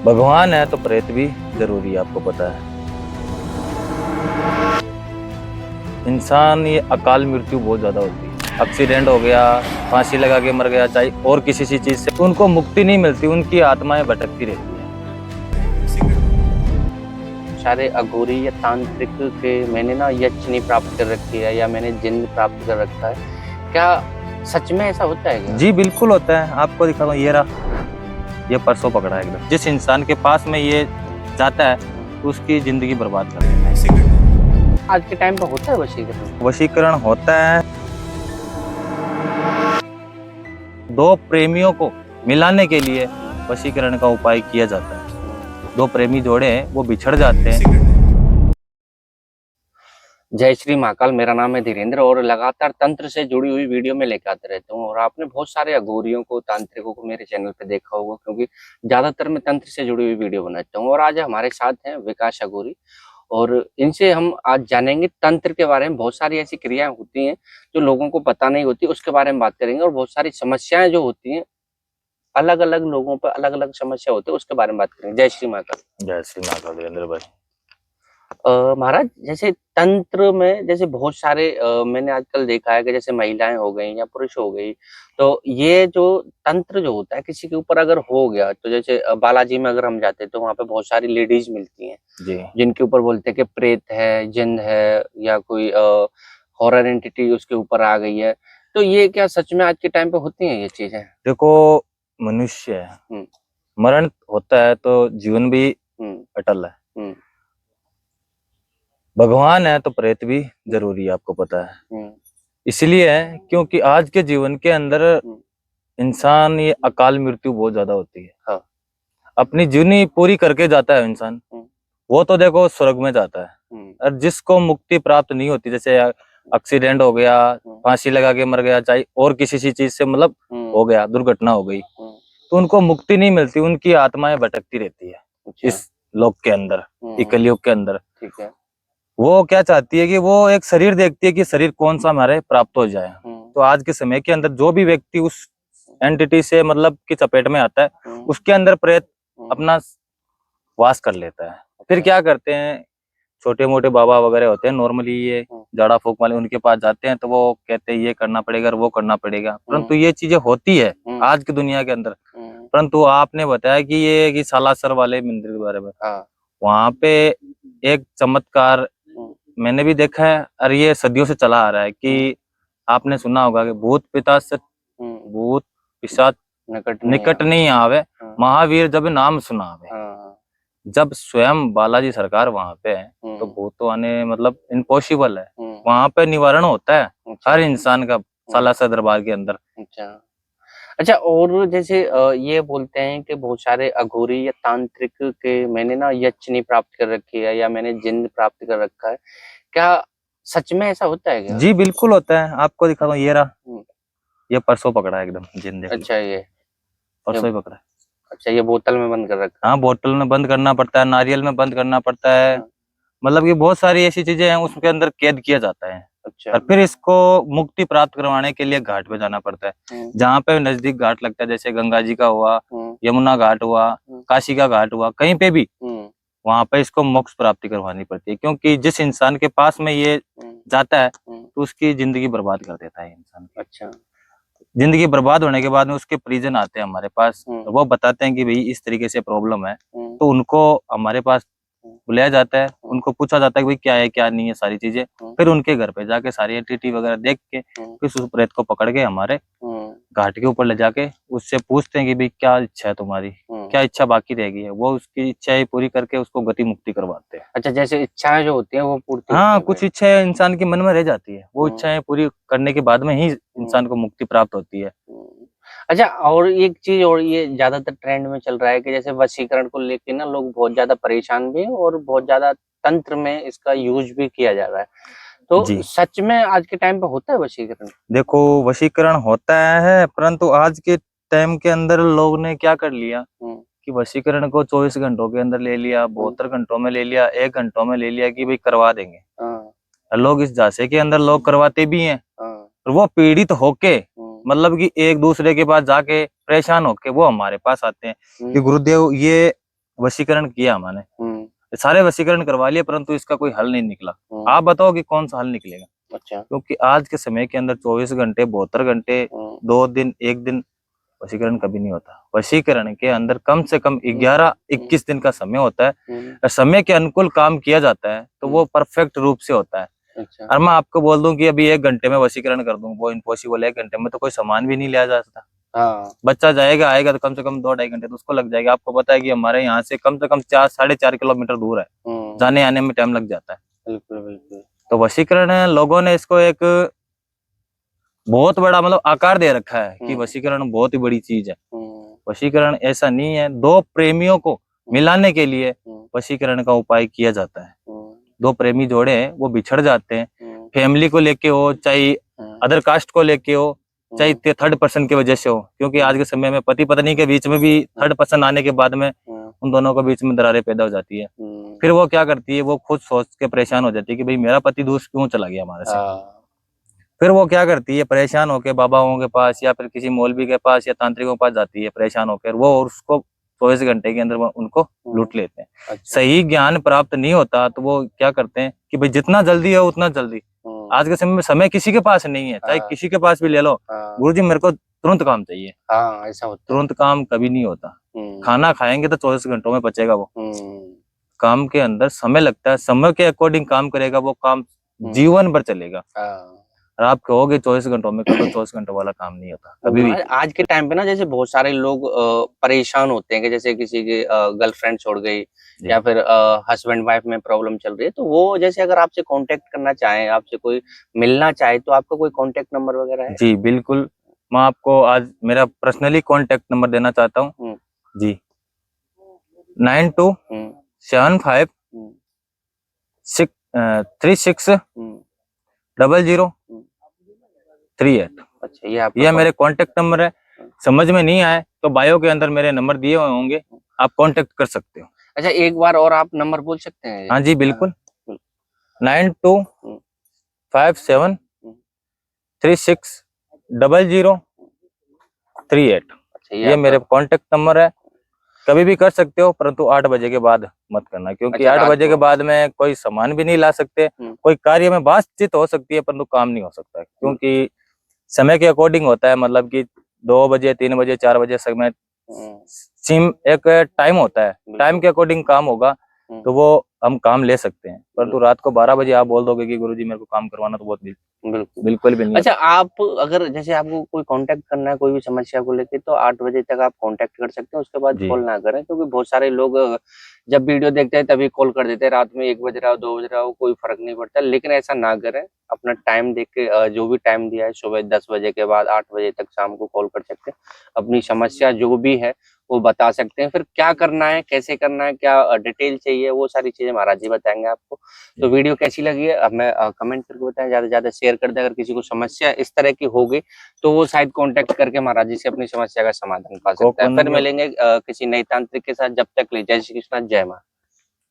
भगवान है तो प्रेत भी जरूरी है, आपको पता है। इंसान ये अकाल मृत्यु बहुत ज्यादा होती है। एक्सीडेंट हो गया, फांसी लगा के मर गया, चाहे और किसी सी चीज से, उनको मुक्ति नहीं मिलती, उनकी आत्माएं भटकती रहती है। सारे अघोरी या तांत्रिक के मैंने ना यक्षिणी प्राप्त कर रखी है या मैंने जिन्न प्राप्त कर रखा है, क्या सच में ऐसा होता है क्या? जी बिल्कुल होता है, आपको दिखा दूं, ये रहा, ये परसों पकड़ा है एकदम। जिस इंसान के पास में ये जाता है उसकी जिंदगी बर्बाद कर देता है। आज के टाइम पे होता है वशीकरण? वशीकरण होता है, दो प्रेमियों को मिलाने के लिए वशीकरण का उपाय किया जाता है। दो प्रेमी जोड़े हैं, वो बिछड़ जाते हैं। जय श्री महाकाल, मेरा नाम है धीरेन्द्र और लगातार तंत्र से जुड़ी हुई वीडियो में लेकर आते रहता हूँ। और आपने बहुत सारे अघोरियों को, तांत्रिकों को मेरे चैनल पे देखा होगा, क्योंकि ज्यादातर मैं तंत्र से जुड़ी हुई वीडियो बनाता हूँ। और आज हमारे साथ हैं विकास अघोरी और इनसे हम आज जानेंगे तंत्र के बारे में। बहुत सारी ऐसी क्रियाएं होती हैं जो लोगों को पता नहीं होती, उसके बारे में बात करेंगे। और बहुत सारी समस्याएं जो होती हैं, अलग अलग लोगों पर अलग अलग समस्या होती है, उसके बारे में बात करेंगे। जय श्री महाकाल। जय श्री महाकाल धीरेन्द्र भाई। महाराज, जैसे तंत्र में जैसे बहुत सारे मैंने आजकल देखा है कि जैसे महिलाएं हो गई या पुरुष हो गई, तो ये जो तंत्र जो होता है किसी के ऊपर अगर हो गया, तो जैसे बालाजी में अगर हम जाते हैं तो वहां पे बहुत सारी लेडीज मिलती हैं जी, जिनके ऊपर बोलते हैं कि प्रेत है, जिन्न है या कोई हॉरर एंटिटी उसके ऊपर आ गई है। तो ये क्या सच में आज के टाइम पे होती हैं ये चीजें? देखो, मनुष्य है, मरण होता है तो जीवन भी अटल है। भगवान है तो प्रेत भी जरूरी है, आपको पता है। इसलिए है क्योंकि आज के जीवन के अंदर इंसान ये अकाल मृत्यु बहुत ज्यादा होती है। हाँ। अपनी जीवनी पूरी करके जाता है इंसान, वो तो देखो स्वर्ग में जाता है। और जिसको मुक्ति प्राप्त नहीं होती, जैसे एक्सीडेंट हो गया, फांसी लगा के मर गया, चाहे और किसी सी चीज से मतलब हो गया, दुर्घटना हो गई, तो उनको मुक्ति नहीं मिलती, उनकी आत्माएं भटकती रहती है इस लोक के अंदर, कलयुग के अंदर। ठीक है। वो क्या चाहती है कि वो एक शरीर देखती है कि शरीर कौन सा हमारे प्राप्त हो जाए। तो आज के समय के अंदर जो भी व्यक्ति उस एंटिटी से मतलब की चपेट में आता है, उसके अंदर प्रेत अपना वास कर लेता है। फिर क्या करते हैं, छोटे मोटे बाबा वगैरह होते हैं, नॉर्मली ये जाड़ा फूक वाले, उनके पास जाते हैं तो वो कहते हैं ये करना पड़ेगा और वो करना पड़ेगा। परंतु ये चीजें होती है आज की दुनिया के अंदर। परंतु आपने बताया कि ये कि सालासर वाले मंदिर के बारे में, वहां पे एक चमत्कार मैंने भी देखा है और ये सदियों से चला आ रहा है कि आपने सुना होगा कि भूत भूत पिशाच निकट नहीं आवे, महावीर जब नाम सुनावे। जब स्वयं बालाजी सरकार वहां पे है तो भूत तो आने मतलब इम्पॉसिबल है, वहां पे निवारण होता है हर इंसान का सालासर दरबार के अंदर। अच्छा, और जैसे ये बोलते हैं कि बहुत सारे अघोरी या तांत्रिक के मैंने ना यक्षिणी प्राप्त कर रखी है या मैंने जिन्न प्राप्त कर रखा है, क्या सच में ऐसा होता है क्या? जी बिल्कुल होता है, आपको दिखा दूं, ये रहा, ये परसों पकड़ा है एकदम जिन्न। अच्छा, ये परसों ही पकड़ा है। अच्छा, ये बोतल में बंद कर रखा है? हाँ, बोतल में बंद करना पड़ता है, नारियल में बंद करना पड़ता है। मतलब कि बहुत सारी ऐसी चीजें हैं, उसके अंदर कैद किया जाता है। अच्छा। और फिर इसको मुक्ति प्राप्त करवाने के लिए घाट पे जाना पड़ता है, जहाँ पे नजदीक घाट लगता है, जैसे गंगा जी का हुआ, यमुना घाट हुआ, काशी का घाट हुआ, कहीं पे भी वहां पे इसको मोक्ष प्राप्ति करवानी पड़ती है। क्योंकि जिस इंसान के पास में ये जाता है तो उसकी जिंदगी बर्बाद कर देता है इंसान की। अच्छा। जिंदगी बर्बाद होने के बाद में उसके परिजन आते हैं हमारे पास, तो वो बताते हैं कि भाई इस तरीके से प्रॉब्लम है, तो उनको हमारे पास बुलाया जाता है, उनको पूछा जाता है कि भाई क्या है क्या नहीं है सारी चीजें। फिर उनके घर पे जाके सारी एंटिटी वगैरह देख के फिर उस प्रेत को पकड़ के हमारे घाट के ऊपर ले जाके उससे पूछते हैं कि भाई क्या इच्छा है तुम्हारी, क्या इच्छा बाकी रह गई है, वो उसकी इच्छाएं पूरी करके उसको गति मुक्ति करवाते हैं। अच्छा, जैसे इच्छाएं जो होती हैं वो पूर्ति? हाँ, कुछ इच्छाएं इंसान के मन में रह जाती है, वो इच्छाएं पूरी करने के बाद में ही इंसान को मुक्ति प्राप्त होती है। अच्छा, और एक चीज और ये ज्यादातर ट्रेंड में चल रहा है कि जैसे वशीकरण को लेके ना लोग बहुत ज्यादा परेशान भी हैं और बहुत ज्यादा तंत्र में इसका यूज भी किया जा रहा है। तो सच में आज के टाइम पे होता है वशीकरण? देखो, वशीकरण होता है, परंतु आज के टाइम के अंदर लोग ने क्या कर लिया कि वशीकरण को 24 घंटों के अंदर ले लिया, 72 घंटों में ले लिया, 1 घंटों में ले लिया कि भाई करवा देंगे। लोग इस झांसे के अंदर लोग करवाते भी हैं, और वो पीड़ित होके मतलब कि एक दूसरे के पास जाके परेशान होके वो हमारे पास आते हैं कि गुरुदेव ये वशीकरण किया मैंने, सारे वशीकरण करवा लिए, परंतु इसका कोई हल नहीं निकला। आप बताओ कि कौन सा हल निकलेगा? अच्छा। क्योंकि आज के समय के अंदर 24 घंटे, 72 घंटे, 2 दिन, 1 दिन वशीकरण कभी नहीं होता। वशीकरण के अंदर कम से कम 11-21 दिन का समय होता है। और समय के अनुकूल काम किया जाता है तो वो परफेक्ट रूप से होता है। अच्छा। और मैं आपको बोल दूं कि अभी 1 घंटे में वशीकरण कर दूं, वो इम्पॉसिबल है। 1 घंटे में तो कोई सामान भी नहीं लिया जा सकता। हाँ। बच्चा जाएगा आएगा तो कम से कम 2-2.5 घंटे तो उसको लग जाएगा। आपको पता है कि हमारे यहाँ से कम 4-4.5 किलोमीटर दूर है, जाने आने में टाइम लग जाता है। बिल्कुल बिल्कुल। तो वशीकरण लोगों ने इसको एक बहुत बड़ा मतलब आकार दे रखा है कि वशीकरण बहुत ही बड़ी चीज है। वशीकरण ऐसा नहीं है, दो प्रेमियों को मिलाने के लिए वशीकरण का उपाय किया जाता है। दो प्रेमी जोड़े हैं वो बिछड़ जाते हैं, फैमिली को लेके हो, चाहे अदर कास्ट को लेके हो, चाहे थर्ड पर्सन की वजह से हो। क्योंकि आज के समय में पति पत्नी के बीच में भी थर्ड पर्सन आने के बाद में उन दोनों के बीच में दरारें पैदा हो जाती है। फिर वो क्या करती है, वो खुद सोच के परेशान हो जाती है कि भाई मेरा पति दूर क्यों चला गया हमारे से। फिर वो क्या करती है, परेशान होकर बाबाओं के पास या फिर किसी मौलवी के पास या तांत्रिकों के पास जाती है परेशान होकर। वो उसको 24 घंटे के अंदर उनको लूट लेते हैं। अच्छा। सही ज्ञान प्राप्त नहीं होता तो वो क्या करते हैं कि भाई जितना जल्दी है उतना जल्दी। आज के समय में समय किसी के पास नहीं है, चाहे किसी के पास भी ले लो, गुरुजी मेरे को तुरंत काम चाहिए। ऐसा होता है। तुरंत काम कभी नहीं होता। खाना खाएंगे तो 24 घंटों में पचेगा वो। काम के अंदर समय लगता है, समय के अकॉर्डिंग काम करेगा वो काम जीवन भर चलेगा। और आप कहोगे 24 घंटों में कर दो, 24 घंटों वाला काम नहीं होता कभी भी। आज के टाइम पे ना जैसे बहुत सारे लोग परेशान होते हैं कि जैसे किसी की गर्लफ्रेंड छोड़ गई या फिर हस्बैंड वाइफ में प्रॉब्लम चल रही है, तो वो जैसे अगर आपसे कांटेक्ट करना चाहे, आपसे कोई मिलना चाहे, तो आपका कोई कांटेक्ट नंबर वगैरह है? जी बिल्कुल, मैं आपको आज मेरा पर्सनली कांटेक्ट नंबर देना चाहता हूँ जी। 9275 36 0038। अच्छा, ये मेरे कांटेक्ट नंबर है। समझ में नहीं आए तो बायो के अंदर मेरे नंबर दिए हुए होंगे, आप कांटेक्ट कर सकते हो। अच्छा, एक बार और आप नंबर बोल सकते हैं? हाँ जी बिल्कुल, 9257 36 0038। ये मेरे कांटेक्ट नंबर है। कभी भी कर सकते हो, परंतु 8 बजे के बाद मत करना, क्योंकि 8 बजे के बाद में कोई सामान भी नहीं ला सकते। कोई कार्य में बातचीत हो सकती है परंतु काम नहीं हो सकता है, क्योंकि समय के अकॉर्डिंग होता है। मतलब कि 2 बजे, 3 बजे, 4 बजे समय सिम एक टाइम होता है, टाइम के अकॉर्डिंग काम होगा तो वो हम काम ले सकते हैं। परंतु रात को 12 बजे आप बोल दोगे कि गुरुजी मेरे को काम करवाना, तो बहुत बिल्कुल भी नहीं। अच्छा, आप अगर जैसे आपको कोई कांटेक्ट करना है कोई भी समस्या को लेके, तो 8 बजे तक आप कांटेक्ट कर सकते हैं, उसके बाद कॉल ना करें। क्योंकि बहुत सारे लोग जब वीडियो देखते हैं तभी कॉल कर देते हैं, रात में 1 बज रहा हो, 2 बज रहा हो, कोई फर्क नहीं पड़ता। लेकिन ऐसा ना करें, अपना टाइम देख के जो भी टाइम दिया है, सुबह 10 बजे के बाद 8 बजे तक शाम को कॉल कर सकते हैं, अपनी समस्या जो भी है वो बता सकते हैं। फिर क्या करना है, कैसे करना है, क्या डिटेल चाहिए, वो सारी चीजें महाराज जी बताएंगे आपको। तो वीडियो कैसी लगी है हमें कमेंट करके बताएं, ज्यादा से ज्यादा शेयर कर दें। अगर किसी को समस्या इस तरह की होगी तो वो शायद कांटेक्ट करके महाराज जी से अपनी समस्या का समाधान पा सकता है। फिर मिलेंगे किसी नई तांत्रिक के साथ। जब तक ले जय श्री कृष्ण, जय मां।